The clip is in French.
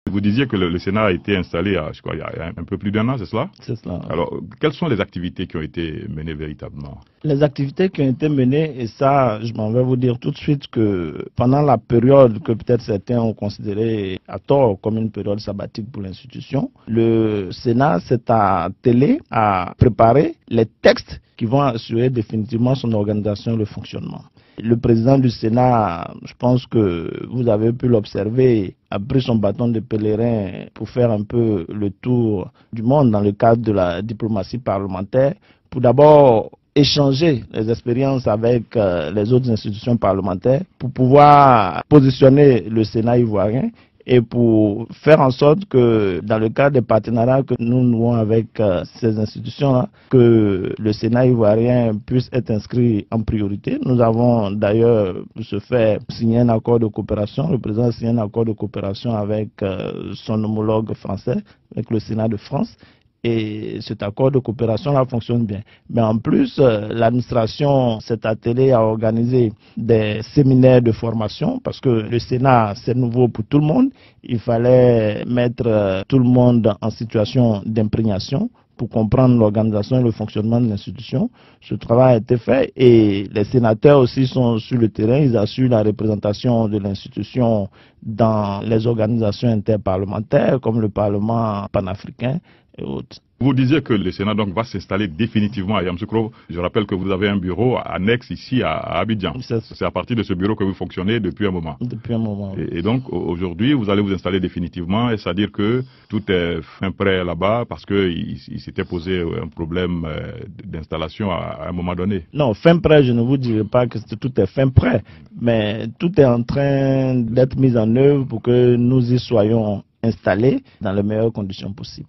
Vous disiez que le Sénat a été installé je crois, il y a un peu plus d'1 an, c'est cela? C'est cela. Alors, quelles sont les activités qui ont été menées véritablement? Les activités qui ont été menées, et ça, je m'en vais vous dire tout de suite que pendant la période que peut-être certains ont considérée à tort comme une période sabbatique pour l'institution, le Sénat s'est attelé à préparer les textes qui vont assurer définitivement son organisation et le fonctionnement. Le président du Sénat, je pense que vous avez pu l'observer, a pris son bâton de pèlerin pour faire un peu le tour du monde dans le cadre de la diplomatie parlementaire, pour d'abord échanger les expériences avec les autres institutions parlementaires, pour pouvoir positionner le Sénat ivoirien et pour faire en sorte que dans le cadre des partenariats que nous nouons avec ces institutions-là, que le Sénat ivoirien puisse être inscrit en priorité. Nous avons d'ailleurs, pour ce faire, signé un accord de coopération. Le président a signé un accord de coopération avec son homologue français, avec le Sénat de France. Et cet accord de coopération-là fonctionne bien. Mais en plus, l'administration s'est attelée à organiser des séminaires de formation parce que le Sénat, c'est nouveau pour tout le monde. Il fallait mettre tout le monde en situation d'imprégnation pour comprendre l'organisation et le fonctionnement de l'institution. Ce travail a été fait et les sénateurs aussi sont sur le terrain. Ils assurent la représentation de l'institution dans les organisations interparlementaires comme le Parlement panafricain et autres. Vous disiez que le Sénat donc va s'installer définitivement à Yamoussoukro. Je rappelle que vous avez un bureau annexe ici à Abidjan. C'est à partir de ce bureau que vous fonctionnez depuis un moment. Depuis un moment. Et donc aujourd'hui, vous allez vous installer définitivement, et c'est-à-dire que tout est fin prêt là-bas parce qu'il s'était posé un problème d'installation à un moment donné. Non, fin prêt, je ne vous dirai pas que tout est fin prêt, mais tout est en train d'être mis en œuvre pour que nous y soyons installés dans les meilleures conditions possibles.